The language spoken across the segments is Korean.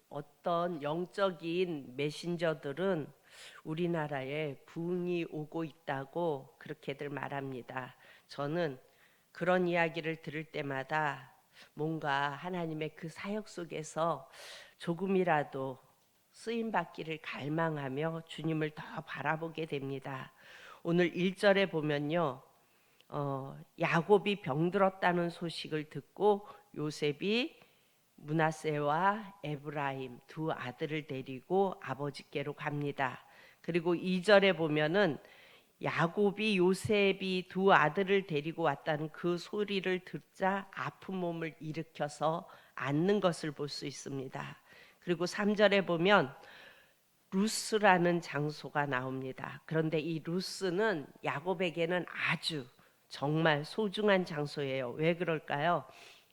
어떤 영적인 메신저들은 우리나라에 부흥이 오고 있다고 그렇게들 말합니다. 저는 그런 이야기를 들을 때마다 뭔가 하나님의 그 사역 속에서 조금이라도 쓰임 받기를 갈망하며 주님을 더 바라보게 됩니다. 오늘 1절에 보면요. 야곱이 병들었다는 소식을 듣고 요셉이 므낫세와 에브라임 두 아들을 데리고 아버지께로 갑니다. 그리고 2절에 보면은 야곱이 요셉이 두 아들을 데리고 왔다는 그 소리를 듣자 아픈 몸을 일으켜서 앉는 것을 볼 수 있습니다. 그리고 3절에 보면 루스라는 장소가 나옵니다. 그런데 이 루스는 야곱에게는 아주 정말 소중한 장소예요. 왜 그럴까요?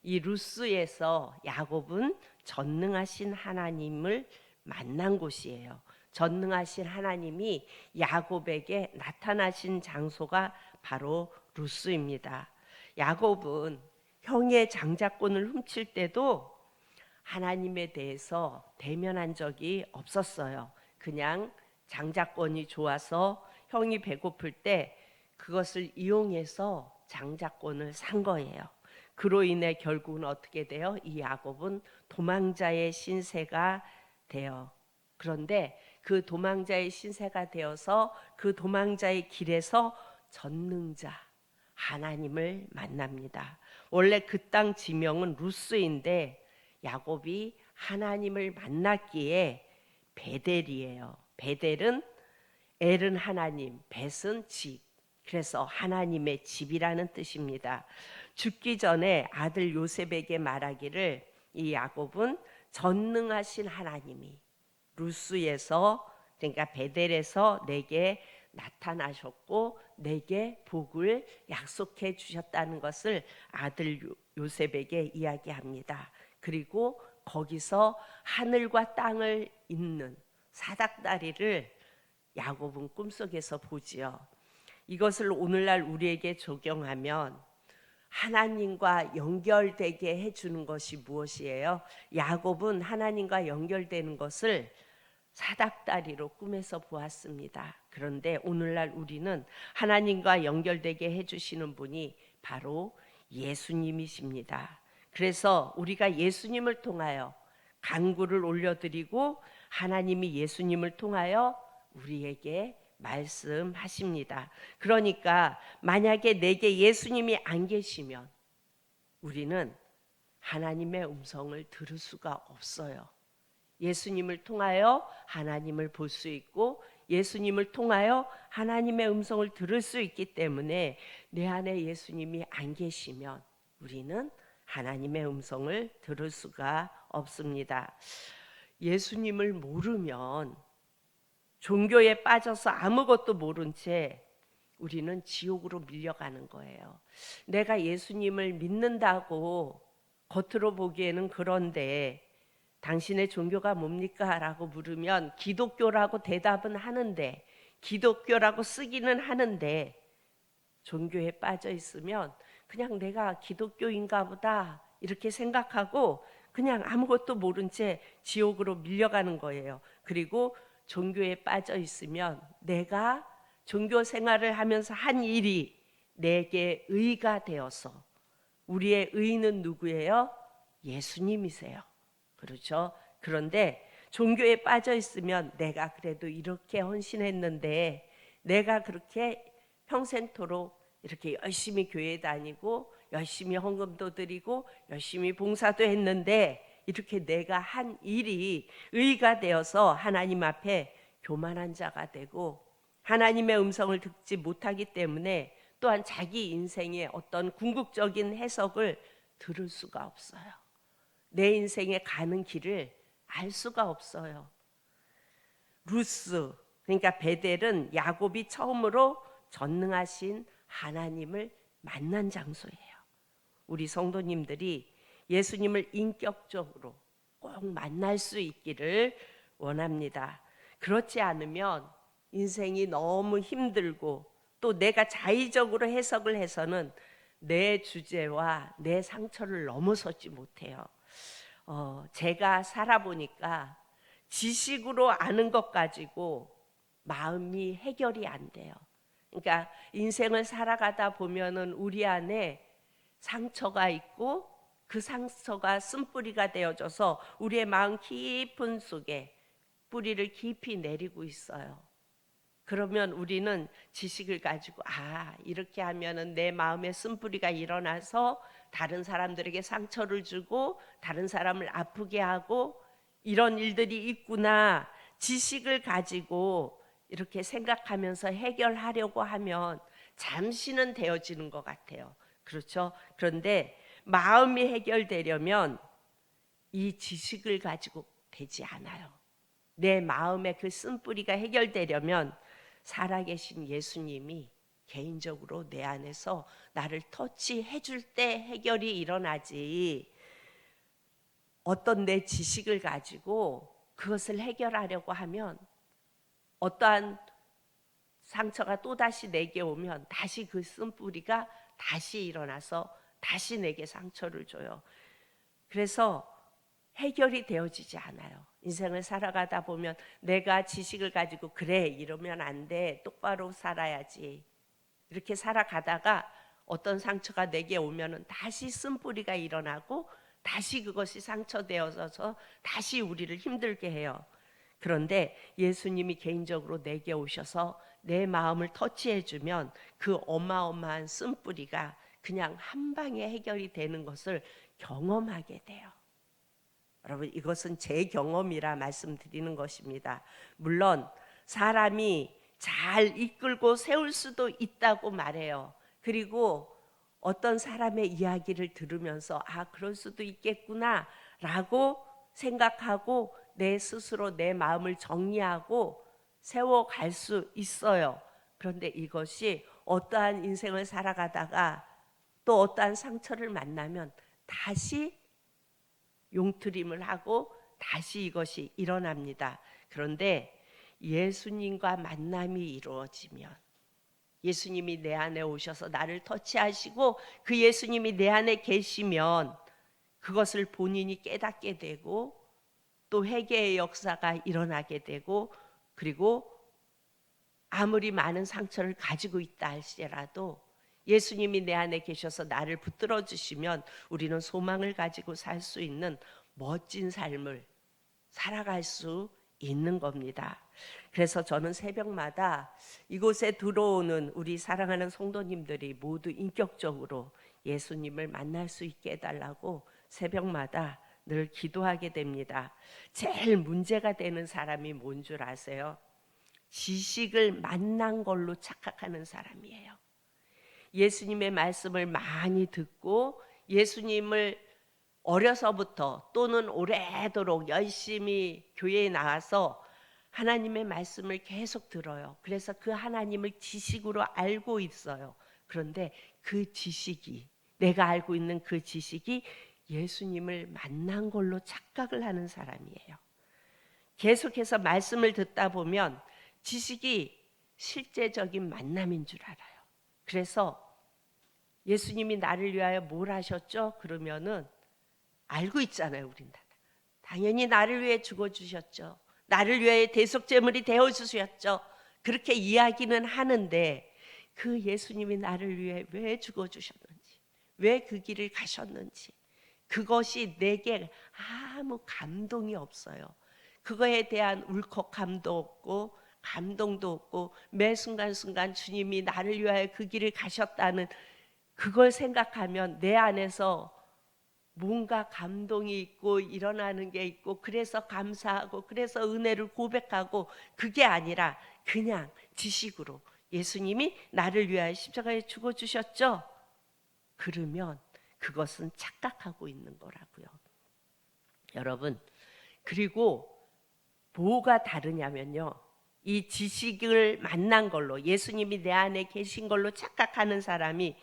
이 루스에서 야곱은 전능하신 하나님을 만난 곳이에요. 전능하신 하나님이 야곱에게 나타나신 장소가 바로 루스입니다. 야곱은 형의 장자권을 훔칠 때도 하나님에 대해서 대면한 적이 없었어요. 그냥 장자권이 좋아서 형이 배고플 때 그것을 이용해서 장자권을 산 거예요. 그로 인해 결국은 어떻게 돼요? 이 야곱은 도망자의 신세가 돼요. 그런데 그 도망자의 신세가 되어서 그 도망자의 길에서 전능자 하나님을 만납니다. 원래 그 땅 지명은 루스인데 야곱이 하나님을 만났기에 베델이에요. 베델은 엘은 하나님, 벳은 집. 그래서 하나님의 집이라는 뜻입니다. 죽기 전에 아들 요셉에게 말하기를 이 야곱은 전능하신 하나님이 루스에서 그러니까 베델에서 내게 나타나셨고 내게 복을 약속해 주셨다는 것을 아들 요셉에게 이야기합니다. 그리고 거기서 하늘과 땅을 잇는 사닥다리를 야곱은 꿈속에서 보지요. 이것을 오늘날 우리에게 적용하면 하나님과 연결되게 해주는 것이 무엇이에요? 야곱은 하나님과 연결되는 것을 사닥다리로 꿈에서 보았습니다. 그런데 오늘날 우리는 하나님과 연결되게 해주시는 분이 바로 예수님이십니다. 그래서 우리가 예수님을 통하여 간구를 올려드리고 하나님이 예수님을 통하여 우리에게 말씀하십니다. 그러니까 만약에 내게 예수님이 안 계시면 우리는 하나님의 음성을 들을 수가 없어요. 예수님을 통하여 하나님을 볼 수 있고 예수님을 통하여 하나님의 음성을 들을 수 있기 때문에 내 안에 예수님이 안 계시면 우리는 하나님의 음성을 들을 수가 없습니다. 예수님을 모르면 종교에 빠져서 아무것도 모른 채 우리는 지옥으로 밀려가는 거예요. 내가 예수님을 믿는다고 겉으로 보기에는 그런데 당신의 종교가 뭡니까? 라고 물으면 기독교라고 대답은 하는데 기독교라고 쓰기는 하는데 종교에 빠져 있으면 그냥 내가 기독교인가 보다 이렇게 생각하고 그냥 아무것도 모른 채 지옥으로 밀려가는 거예요. 그리고 종교에 빠져 있으면 내가 종교 생활을 하면서 한 일이 내게 의가 되어서 우리의 의는 누구예요? 예수님이세요. 그렇죠? 그런데 종교에 빠져 있으면 내가 그래도 이렇게 헌신했는데 내가 그렇게 평생토록 이렇게 열심히 교회 다니고 열심히 헌금도 드리고 열심히 봉사도 했는데 이렇게 내가 한 일이 의가 되어서 하나님 앞에 교만한 자가 되고 하나님의 음성을 듣지 못하기 때문에 또한 자기 인생의 어떤 궁극적인 해석을 들을 수가 없어요. 내 인생에 가는 길을 알 수가 없어요. 루스 그러니까 베델은 야곱이 처음으로 전능하신 하나님을 만난 장소예요. 우리 성도님들이 예수님을 인격적으로 꼭 만날 수 있기를 원합니다. 그렇지 않으면 인생이 너무 힘들고 또 내가 자의적으로 해석을 해서는 내 주제와 내 상처를 넘어서지 못해요. 제가 살아보니까 지식으로 아는 것 가지고 마음이 해결이 안 돼요. 그러니까 인생을 살아가다 보면은 우리 안에 상처가 있고 그 상처가 쓴뿌리가 되어져서 우리의 마음 깊은 속에 뿌리를 깊이 내리고 있어요. 그러면 우리는 지식을 가지고 이렇게 하면은 내 마음에 쓴뿌리가 일어나서 다른 사람들에게 상처를 주고 다른 사람을 아프게 하고 이런 일들이 있구나. 지식을 가지고 이렇게 생각하면서 해결하려고 하면 잠시는 되어지는 것 같아요. 그렇죠? 그런데 마음이 해결되려면 이 지식을 가지고 되지 않아요. 내 마음의 그 쓴뿌리가 해결되려면 살아계신 예수님이 개인적으로 내 안에서 나를 터치해 줄 때 해결이 일어나지, 어떤 내 지식을 가지고 그것을 해결하려고 하면 어떠한 상처가 또다시 내게 오면 다시 그 쓴뿌리가 다시 일어나서 다시 내게 상처를 줘요. 그래서 해결이 되어지지 않아요. 인생을 살아가다 보면 내가 지식을 가지고 그래 이러면 안 돼, 똑바로 살아야지, 이렇게 살아가다가 어떤 상처가 내게 오면은 다시 쓴뿌리가 일어나고 다시 그것이 상처되어서 다시 우리를 힘들게 해요. 그런데 예수님이 개인적으로 내게 오셔서 내 마음을 터치해 주면 그 어마어마한 쓴뿌리가 그냥 한 방에 해결이 되는 것을 경험하게 돼요. 여러분, 이것은 제 경험이라 말씀드리는 것입니다. 물론 사람이 잘 이끌고 세울 수도 있다고 말해요. 그리고 어떤 사람의 이야기를 들으면서 그럴 수도 있겠구나 라고 생각하고 내 스스로 내 마음을 정리하고 세워갈 수 있어요. 그런데 이것이 어떠한 인생을 살아가다가 또 어떠한 상처를 만나면 다시 용트림을 하고 다시 이것이 일어납니다. 그런데 예수님과 만남이 이루어지면, 예수님이 내 안에 오셔서 나를 터치하시고 그 예수님이 내 안에 계시면 그것을 본인이 깨닫게 되고 또 회개의 역사가 일어나게 되고, 그리고 아무리 많은 상처를 가지고 있다 할지라도 예수님이 내 안에 계셔서 나를 붙들어 주시면 우리는 소망을 가지고 살 수 있는 멋진 삶을 살아갈 수 있는 겁니다. 그래서 저는 새벽마다 이곳에 들어오는 우리 사랑하는 성도님들이 모두 인격적으로 예수님을 만날 수 있게 해달라고 새벽마다 늘 기도하게 됩니다. 제일 문제가 되는 사람이 뭔 줄 아세요? 지식을 만난 걸로 착각하는 사람이에요. 예수님의 말씀을 많이 듣고 예수님을 어려서부터 또는 오래도록 열심히 교회에 나와서 하나님의 말씀을 계속 들어요. 그래서 그 하나님을 지식으로 알고 있어요. 그런데 그 지식이, 내가 알고 있는 그 지식이 예수님을 만난 걸로 착각을 하는 사람이에요. 계속해서 말씀을 듣다 보면 지식이 실제적인 만남인 줄 알아요. 그래서 예수님이 나를 위하여 뭘 하셨죠? 그러면은 알고 있잖아요, 우린 다. 당연히 나를 위해 죽어주셨죠. 나를 위해 대속제물이 되어주셨죠. 그렇게 이야기는 하는데 그 예수님이 나를 위해 왜 죽어주셨는지, 왜 그 길을 가셨는지, 그것이 내게 아무 감동이 없어요. 그거에 대한 울컥함도 없고 감동도 없고, 매 순간순간 주님이 나를 위하여 그 길을 가셨다는 그걸 생각하면 내 안에서 뭔가 감동이 있고 일어나는 게 있고, 그래서 감사하고 그래서 은혜를 고백하고, 그게 아니라 그냥 지식으로 예수님이 나를 위하여 십자가에 죽어주셨죠? 그러면 그것은 착각하고 있는 거라고요. 여러분, 그리고 뭐가 다르냐면요, 이 지식을 만난 걸로 예수님이 내 안에 계신 걸로 착각하는 사람이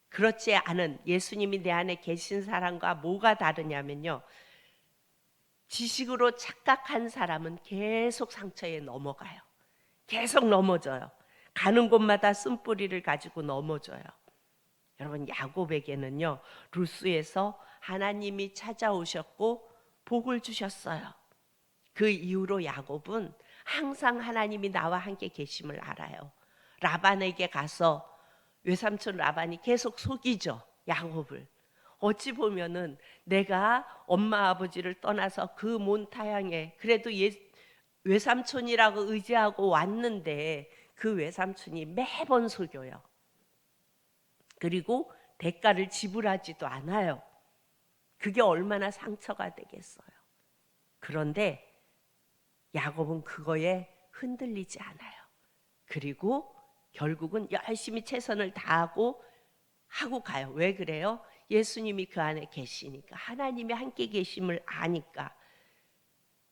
그렇지 않은 예수님이 내 안에 계신 사람과 뭐가 다르냐면요, 지식으로 착각한 사람은 계속 상처에 넘어가요. 계속 넘어져요. 가는 곳마다 쓴뿌리를 가지고 넘어져요. 여러분, 야곱에게는요 루스에서 하나님이 찾아오셨고 복을 주셨어요. 그 이후로 야곱은 항상 하나님이 나와 함께 계심을 알아요. 라반에게 가서 외삼촌 라반이 계속 속이죠, 야곱을. 어찌 보면은 내가 엄마 아버지를 떠나서 그 먼 타향에 그래도 외삼촌이라고 의지하고 왔는데 그 외삼촌이 매번 속여요. 그리고 대가를 지불하지도 않아요. 그게 얼마나 상처가 되겠어요. 그런데 야곱은 그거에 흔들리지 않아요. 그리고 결국은 열심히 최선을 다하고 가요. 왜 그래요? 예수님이 그 안에 계시니까, 하나님이 함께 계심을 아니까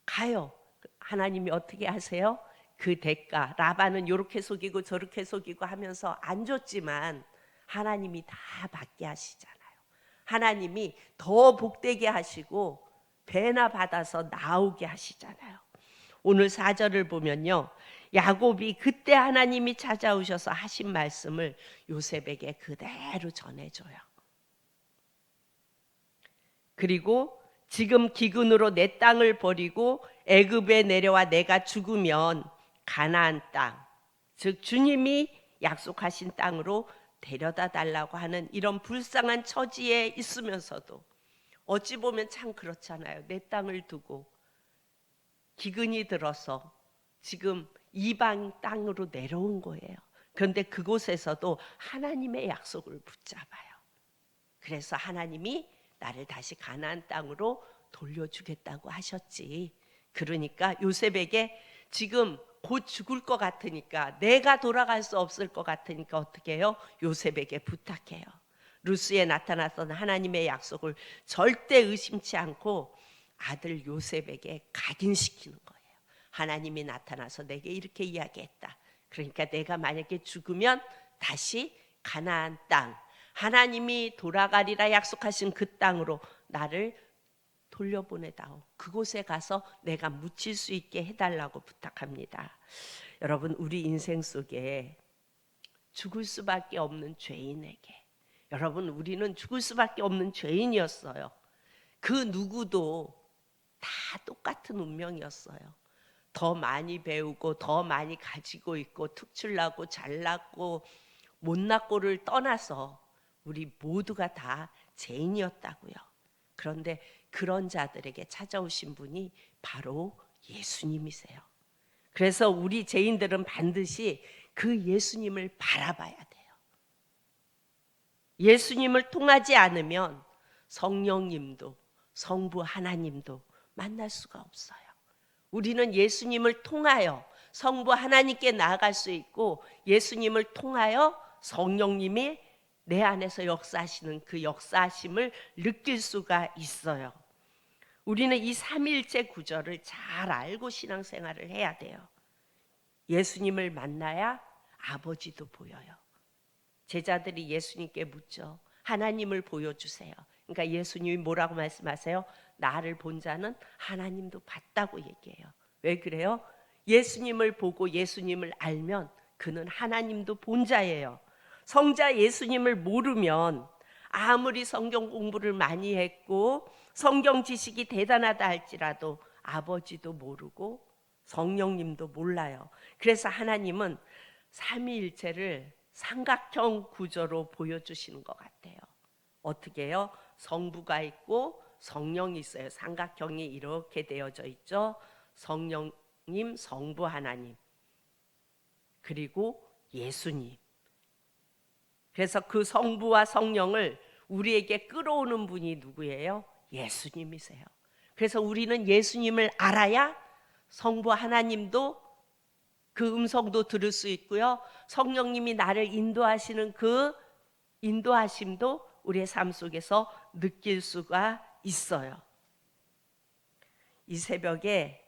가요. 하나님이 어떻게 하세요? 그 대가, 라반은 이렇게 속이고 저렇게 속이고 하면서 안 줬지만 하나님이 다 받게 하시잖아요. 하나님이 더 복되게 하시고 배나 받아서 나오게 하시잖아요. 오늘 4절을 보면요, 야곱이 그때 하나님이 찾아오셔서 하신 말씀을 요셉에게 그대로 전해줘요. 그리고 지금 기근으로 내 땅을 버리고 애굽에 내려와 내가 죽으면 가나안 땅, 즉 주님이 약속하신 땅으로 데려다 달라고 하는 이런 불쌍한 처지에 있으면서도 어찌 보면 참 그렇잖아요. 내 땅을 두고 기근이 들어서 지금 이방 땅으로 내려온 거예요. 그런데 그곳에서도 하나님의 약속을 붙잡아요. 그래서 하나님이 나를 다시 가나안 땅으로 돌려주겠다고 하셨지. 그러니까 요셉에게 지금 곧 죽을 것 같으니까, 내가 돌아갈 수 없을 것 같으니까 어떻게 해요? 요셉에게 부탁해요. 루스에 나타났던 하나님의 약속을 절대 의심치 않고 아들 요셉에게 각인시키는 거예요. 하나님이 나타나서 내게 이렇게 이야기했다. 그러니까 내가 만약에 죽으면 다시 가나안 땅, 하나님이 돌아가리라 약속하신 그 땅으로 나를 돌려보내다오. 그곳에 가서 내가 묻힐 수 있게 해달라고 부탁합니다. 여러분, 우리 인생 속에 죽을 수밖에 없는 죄인에게, 여러분, 우리는 죽을 수밖에 없는 죄인이었어요. 그 누구도 다 똑같은 운명이었어요. 더 많이 배우고 더 많이 가지고 있고 특출나고 잘났고 못났고를 떠나서 우리 모두가 다 죄인이었다고요. 그런데 그런 자들에게 찾아오신 분이 바로 예수님이세요. 그래서 우리 죄인들은 반드시 그 예수님을 바라봐야 돼요. 예수님을 통하지 않으면 성령님도 성부 하나님도 만날 수가 없어요. 우리는 예수님을 통하여 성부 하나님께 나아갈 수 있고, 예수님을 통하여 성령님이 내 안에서 역사하시는 그 역사하심을 느낄 수가 있어요. 우리는 이 삼위일체 구절을 잘 알고 신앙생활을 해야 돼요. 예수님을 만나야 아버지도 보여요. 제자들이 예수님께 묻죠. 하나님을 보여주세요. 그러니까 예수님이 뭐라고 말씀하세요? 나를 본 자는 하나님도 봤다고 얘기해요. 왜 그래요? 예수님을 보고 예수님을 알면 그는 하나님도 본 자예요. 성자 예수님을 모르면 아무리 성경 공부를 많이 했고 성경 지식이 대단하다 할지라도 아버지도 모르고 성령님도 몰라요. 그래서 하나님은 삼위일체를 삼각형 구조로 보여주시는 것 같아요. 어떻게 해요? 성부가 있고 성령이 있어요. 삼각형이 이렇게 되어져 있죠. 성령님, 성부 하나님, 그리고 예수님. 그래서 그 성부와 성령을 우리에게 끌어오는 분이 누구예요? 예수님이세요. 그래서 우리는 예수님을 알아야 성부 하나님도 그 음성도 들을 수 있고요, 성령님이 나를 인도하시는 그 인도하심도 우리의 삶 속에서 느낄 수가 있어요. 이 새벽에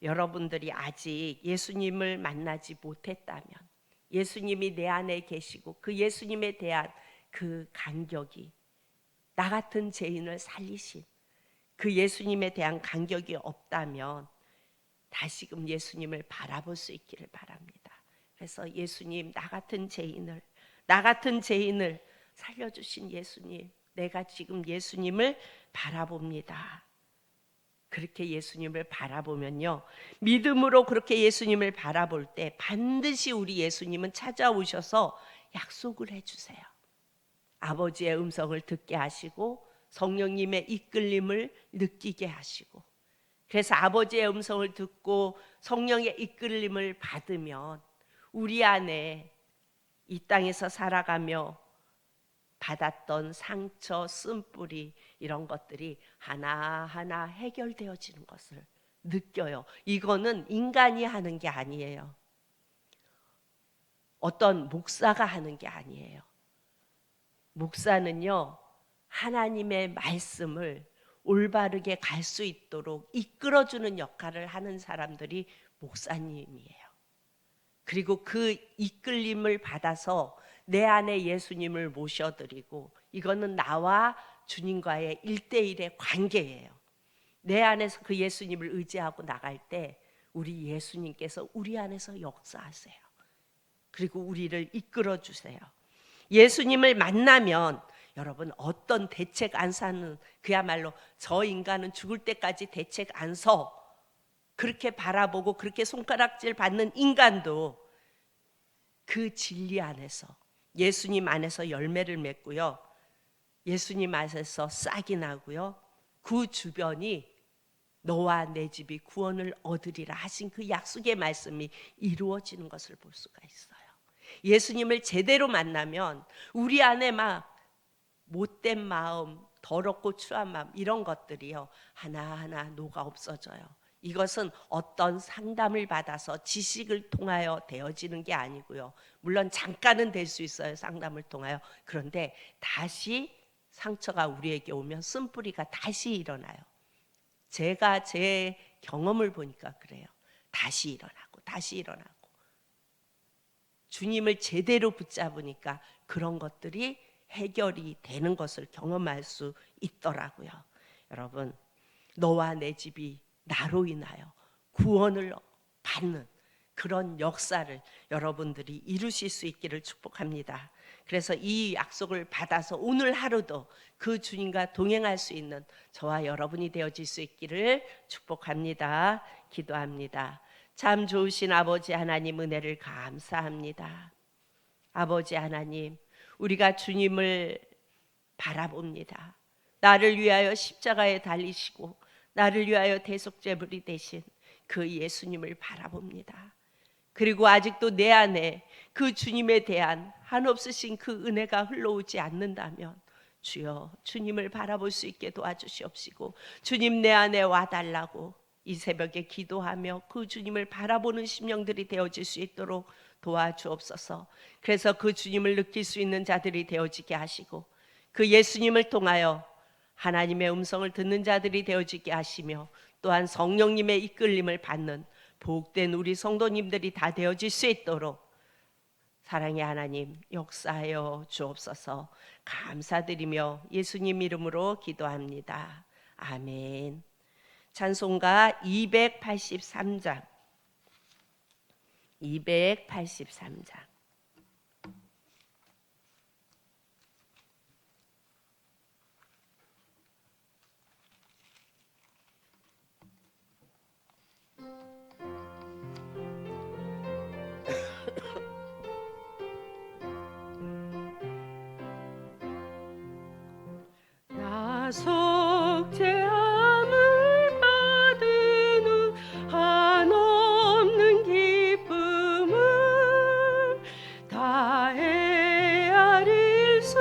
여러분들이 아직 예수님을 만나지 못했다면, 예수님이 내 안에 계시고 그 예수님에 대한 그 간격이, 나 같은 죄인을 살리신 그 예수님에 대한 간격이 없다면 다시금 예수님을 바라볼 수 있기를 바랍니다. 그래서 예수님, 나 같은 죄인을 살려주신 예수님, 내가 지금 예수님을 바라봅니다. 그렇게 예수님을 바라보면요, 믿음으로 그렇게 예수님을 바라볼 때 반드시 우리 예수님은 찾아오셔서 약속을 해주세요. 아버지의 음성을 듣게 하시고 성령님의 이끌림을 느끼게 하시고, 그래서 아버지의 음성을 듣고 성령의 이끌림을 받으면 우리 안에 이 땅에서 살아가며 받았던 상처, 쓴뿌리 이런 것들이 하나하나 해결되어지는 것을 느껴요. 이거는 인간이 하는 게 아니에요. 어떤 목사가 하는 게 아니에요. 목사는요, 하나님의 말씀을 올바르게 갈 수 있도록 이끌어주는 역할을 하는 사람들이 목사님이에요. 그리고 그 이끌림을 받아서 내 안에 예수님을 모셔드리고, 이거는 나와 주님과의 1대1의 관계예요. 내 안에서 그 예수님을 의지하고 나갈 때 우리 예수님께서 우리 안에서 역사하세요. 그리고 우리를 이끌어 주세요. 예수님을 만나면 여러분, 어떤 대책 안 사는, 그야말로 저 인간은 죽을 때까지 대책 안 서, 그렇게 바라보고 그렇게 손가락질 받는 인간도 그 진리 안에서, 예수님 안에서 열매를 맺고요, 예수님 안에서 싹이 나고요, 그 주변이 너와 내 집이 구원을 얻으리라 하신 그 약속의 말씀이 이루어지는 것을 볼 수가 있어요. 예수님을 제대로 만나면 우리 안에 막 못된 마음, 더럽고 추한 마음, 이런 것들이요, 하나하나 녹아 없어져요. 이것은 어떤 상담을 받아서 지식을 통하여 되어지는 게 아니고요, 물론 잠깐은 될 수 있어요, 상담을 통하여. 그런데 다시 상처가 우리에게 오면 쓴뿌리가 다시 일어나요. 제가 제 경험을 보니까 그래요. 다시 일어나고 다시 일어나고. 주님을 제대로 붙잡으니까 그런 것들이 해결이 되는 것을 경험할 수 있더라고요. 여러분, 너와 내 집이 나로 인하여 구원을 받는 그런 역사를 여러분들이 이루실 수 있기를 축복합니다. 그래서 이 약속을 받아서 오늘 하루도 그 주님과 동행할 수 있는 저와 여러분이 되어질 수 있기를 축복합니다. 기도합니다. 참 좋으신 아버지 하나님, 은혜를 감사합니다. 아버지 하나님, 우리가 주님을 바라봅니다. 나를 위하여 십자가에 달리시고 나를 위하여 대속제물이 되신 그 예수님을 바라봅니다. 그리고 아직도 내 안에 그 주님에 대한 한없으신 그 은혜가 흘러오지 않는다면 주여, 주님을 바라볼 수 있게 도와주시옵시고, 주님 내 안에 와달라고 이 새벽에 기도하며 그 주님을 바라보는 심령들이 되어질 수 있도록 도와주옵소서. 그래서 그 주님을 느낄 수 있는 자들이 되어지게 하시고, 그 예수님을 통하여 하나님의 음성을 듣는 자들이 되어지게 하시며, 또한 성령님의 이끌림을 받는 복된 우리 성도님들이 다 되어질 수 있도록 사랑의 하나님 역사하여 주옵소서. 감사드리며 예수님 이름으로 기도합니다. 아멘. 찬송가 283장 283장 속죄함을 받은 후 한없는 기쁨을 다 헤아릴 수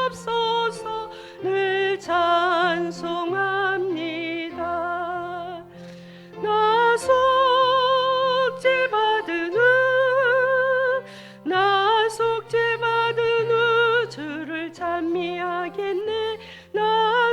없어서 늘 찬송합니다. 나 속죄받은 후, 나 속죄받은 후 주를 찬미하겠네. 나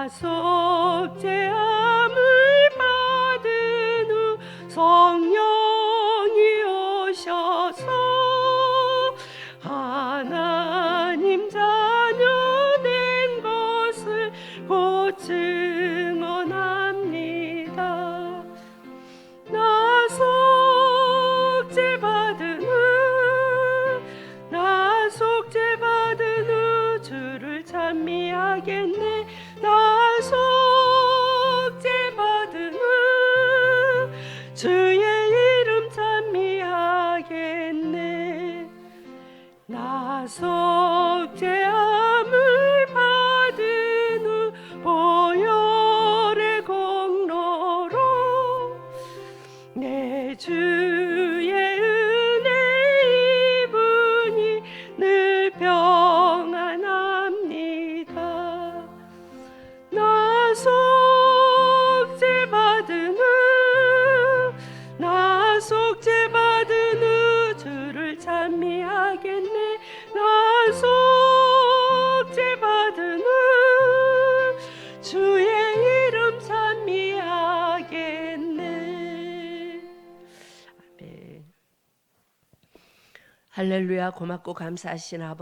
속죄함을 받은 후 성령이 오셔서 하나님 자녀 된 것을 곧 증언합니다. 나 속죄받은 후 주를 찬미하겠네. 나 속죄받은 후 주의 이름 찬미하겠네. 나 속죄함을 받은 후 보혈의 공로로 내 주의 은혜 입으니 늘 평안합니다. 나 속죄받은 후 주를 찬미하겠네. 나 속죄받은 후 주의 이름 찬미하겠네. 아멘. 할렐루야. 고맙고 감사하신 아버지.